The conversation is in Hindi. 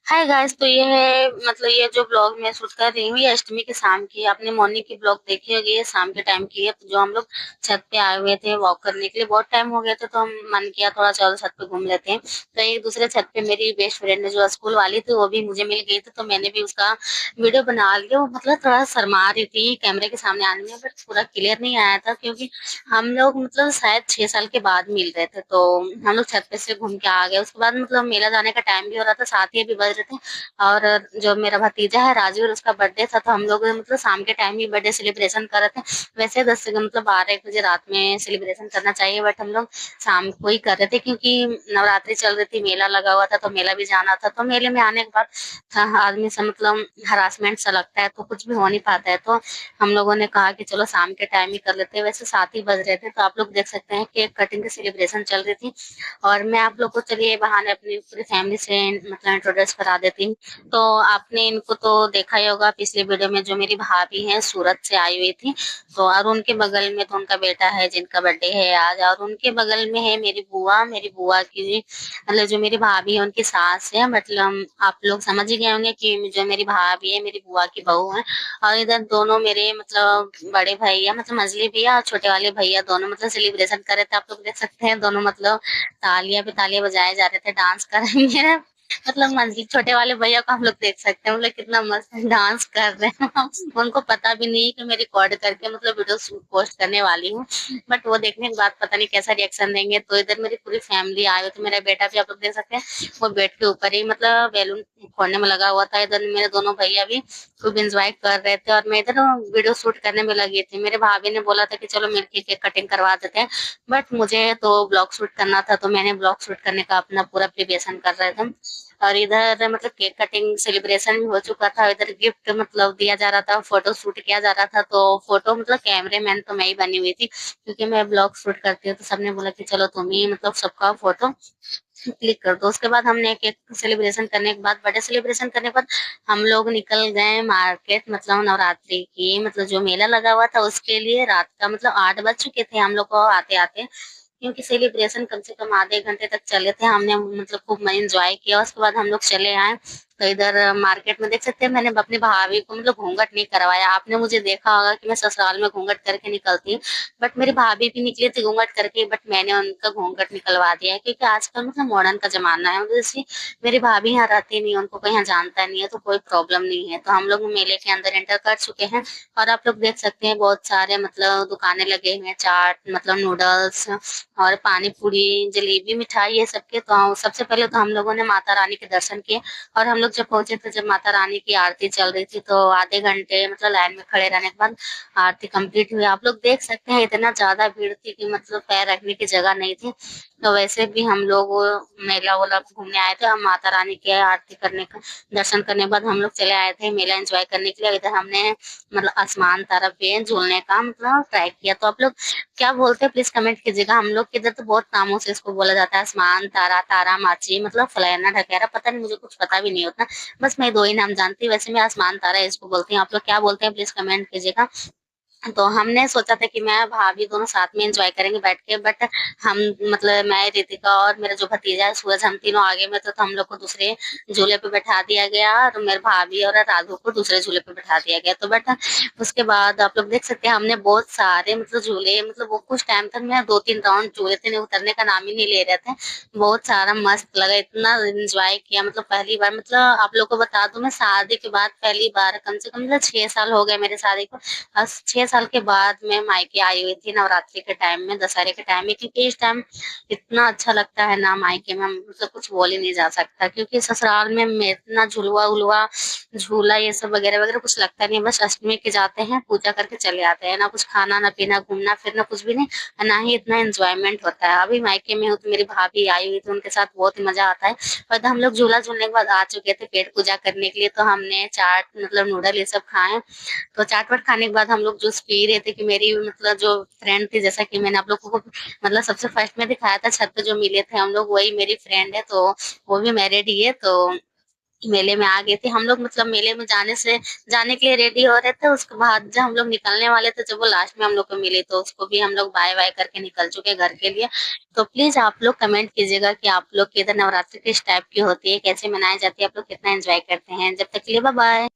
Hi guys. तो ये है मतलब ये जो ब्लॉग मैं शूट कर रही हूँ ये अष्टमी के शाम की है। आपने मॉर्निंग की ब्लॉग देखी होगी, ये शाम के टाइम की है। जो हम लोग छत पे आए हुए थे वॉक करने के लिए, बहुत टाइम हो गया था तो हम मन किया थोड़ा चलो छत पे घूम लेते हैं। तो एक दूसरे छत पे मेरी बेस्ट फ्रेंड है जो स्कूल वाली थी, वो भी मुझे मिल गई थी, तो मैंने भी उसका वीडियो बना लिया। वो मतलब थोड़ा शर्मा रही थी कैमरे के सामने आने में, बट पूरा क्लियर नहीं आया था क्योंकि हम लोग मतलब शायद 6 साल के बाद मिल रहे थे। तो हम लोग छत पे से घूम के आ गए। उसके बाद मतलब मेला जाने का टाइम भी हो रहा था, 7 भी बज रहे थे। और जो मेरा भतीजा है राजू, और उसका बर्थडे था, तो हम लोग मतलब शाम के टाइम ही बर्थडे सेलिब्रेशन कर रहे थे। वैसे 10 से मतलब 12 1 बजे रात में सेलिब्रेशन करना चाहिए, बट हम लोग शाम को ही कर रहे थे क्योंकि नवरात्रि चल रही थी, मेला लगा हुआ था, तो मेला भी जाना था। तो मेले में आने के बाद आदमी से मतलब हरासमेंट सा लगता है, तो कुछ भी हो नहीं पाता है। तो हम लोगों ने कहा कि चलो शाम के टाइम ही कर लेते हैं। वैसे 7 ही बज रहे थे, तो आप लोग देख सकते हैं केक कटिंग की सेलिब्रेशन चल रही थी। और मैं आप लोग को चलिए बहाने अपनी पूरी फैमिली से मतलब इंट्रोड्यूस करा देती हूँ। तो आपने इनको तो देखा ही होगा पिछले वीडियो में, जो मेरी भाभी है सूरत से आई हुई थी। तो और उनके बगल में तो उनका बेटा है जिनका बर्थडे है आज, और उनके बगल में है मेरी बुआ की मतलब जो मेरी भाभी है उनकी सास है। मतलब आप लोग समझ ही गए होंगे कि जो मेरी भाभी है मेरी बुआ की बहू है। और इधर दोनों मेरे मतलब बड़े भैया मतलब मझली भैया और छोटे वाले भैया दोनों मतलब सेलिब्रेशन कर रहे थे। आप लोग देख सकते हैं दोनों मतलब तालियां पे तालियां बजाए जा रहे थे, डांस कर रहे हैं। मतलब मंजी छोटे वाले भैया को हम लोग देख सकते हैं, मतलब कितना मस्त डांस कर रहे हैं। उनको पता भी नहीं कि मैं रिकॉर्ड करके मतलब वीडियो पोस्ट करने वाली हूँ। बट वो देखने के बाद पता नहीं कैसा रिएक्शन देंगे। तो इधर मेरी पूरी फैमिली आई हुई, तो मेरा बेटा भी आप लोग देख सकते हैं वो बेड के ऊपर ही मतलब बैलून फोड़ने में लगा हुआ था। इधर मेरे दोनों भैया भी खूब इंजॉय कर रहे थे, और मैं इधर वीडियो शूट करने में लगी थी। मेरे भाभी ने बोला था कि चलो मिलके केक कटिंग करवा देते हैं, बट मुझे तो ब्लॉग शूट करना था, तो मैंने ब्लॉग शूट करने का अपना पूरा प्रिपरेशन कर रहे थे। और इधर मतलब केक कटिंग सेलिब्रेशन भी हो चुका था, इधर गिफ्ट मतलब दिया जा रहा था, फोटो शूट किया जा रहा था। तो फोटो मतलब कैमरे मैन तो मैं ही बनी हुई थी क्योंकि मैं ब्लॉग शूट करती हूँ। तो सबने बोला कि चलो तुम ही मतलब सबका फोटो क्लिक कर दो। उसके बाद हमने केक सेलिब्रेशन करने के बाद, बर्थडे सेलिब्रेशन करने के बाद हम लोग निकल गए मार्केट, मतलब नवरात्रि की मतलब जो मेला लगा हुआ था उसके लिए। रात का मतलब 8 बज चुके थे हम लोग को आते आते, क्योंकि सेलिब्रेशन कम से कम आधे घंटे तक चले थे। हमने मतलब खूब एंजॉय किया। उसके बाद हम लोग चले आए। तो इधर मार्केट में देख सकते हैं मैंने अपनी भाभी को मतलब घूंघट नहीं करवाया। आपने मुझे देखा होगा कि मैं ससुराल में घूंघट करके निकलती हूँ, बट मेरी भाभी भी निकली थी घूंघट करके, बट मैंने उनका घूंघट निकलवा दिया है क्योंकि आजकल मतलब मॉडर्न का जमाना है। मतलब इसलिए मेरी भाभी यहाँ रहती नहीं, उनको कहीं जानता नहीं है, तो कोई प्रॉब्लम नहीं है। तो हम लोग मेले के अंदर एंटर कर चुके हैं। और आप लोग देख सकते हैं बहुत सारे मतलब दुकानें लगे हुए हैं, चाट मतलब नूडल्स और पानी पूरी जलेबी मिठाई ये सबके। तो सबसे पहले तो हम लोगों ने माता रानी के दर्शन किए। और हम लोग जब पहुंचे थे, जब माता रानी की आरती चल रही थी, तो आधे घंटे मतलब लाइन में खड़े रहने के बाद आरती कंप्लीट हुई। आप लोग देख सकते हैं इतना ज्यादा भीड़ थी कि मतलब पैर रखने की जगह नहीं थी। तो वैसे भी हम लोग मेला वोला घूमने आए थे, हम माता रानी की आरती करने का दर्शन करने के बाद हम लोग चले आए थे मेला एंजॉय करने के लिए। इधर हमने मतलब आसमान तारा पे झूलने का मतलब ट्राई किया। तो आप लोग क्या बोलते हैं प्लीज कमेंट कीजिएगा। हम लोग के इधर तो बहुत नामों से इसको बोला जाता है, आसमान तारा, तारा माची, मतलब फलाना ढकेरा, पता नहीं, मुझे कुछ पता भी नहीं होता। बस मैं दो ही नाम जानती हूँ। वैसे मैं आसमान तारा इसको बोलती हूँ। आप लोग क्या बोलते हैं प्लीज कमेंट कीजिएगा। तो हमने सोचा था कि मैं भाभी दोनों साथ में एंजॉय करेंगे बैठ के, बट हम मतलब मैं रितिका और मेरा जो भतीजा है सूरज, हम तीनों आगे में तो हम लोग को दूसरे झूले पे बैठा दिया गया, और मेरे भाभी और राघव को दूसरे झूले पे बैठा दिया गया। तो बट उसके बाद आप लोग देख सकते हैं हमने बहुत सारे मतलब झूले, मतलब वो कुछ टाइम तक मैं 2 3 राउंड झूले थे, नहीं उतरने का नाम ही नहीं ले रहे थे। बहुत सारा मस्त लगा, इतना एंजॉय किया। मतलब पहली बार, मतलब आप लोग को बता दूं मैं शादी के बाद पहली बार कम से कम मतलब 6 साल हो गए मेरे शादी को। 6 साल के बाद मैं मायके आई हुई थी नवरात्रि के टाइम में, दशहरे के टाइम में, क्योंकि इस टाइम इतना अच्छा लगता है ना मायके में, मतलब कुछ बोल ही नहीं जा सकता। क्योंकि ससुराल में इतना झुलवा उलवा झूला ये सब वगैरह वगैरह कुछ लगता नहीं। बस अष्टमी के जाते हैं, पूजा करके चले आते हैं, ना कुछ खाना ना पीना घूमना फिरना कुछ भी नहीं, ना ही इतना एंजॉयमेंट होता है। अभी मायके में हूँ तो मेरी भाभी आई हुई थी, उनके साथ बहुत ही मजा आता है। और हम लोग झूला झूलने के बाद आ चुके थे पेट पूजा करने के लिए। तो हमने चाट मतलब नूडल ये सब खाए। तो चाट वाट खाने के बाद हम लोग जूस पी रहे थे कि मेरी मतलब जो फ्रेंड थी, जैसा कि मैंने आप लोगों को मतलब सबसे फर्स्ट में दिखाया था छत पे जो मिले थे हम लोग, वही मेरी फ्रेंड है। तो वो भी मैरिड ही है। तो मेले में आ गए थे हम लोग, मतलब मेले में जाने के लिए रेडी हो रहे थे। उसके बाद जब हम लोग निकलने वाले थे, जब वो लास्ट में हम लोग को मिली, तो उसको भी हम लोग बाय बाय करके निकल चुके घर के लिए। तो प्लीज आप लोग कमेंट कीजिएगा कि आप लोग के इधर नवरात्रि किस टाइप की होती है, कैसे मनाई जाती है, आप लोग कितना एंजॉय करते हैं। जब तक के लिए बाय बाय।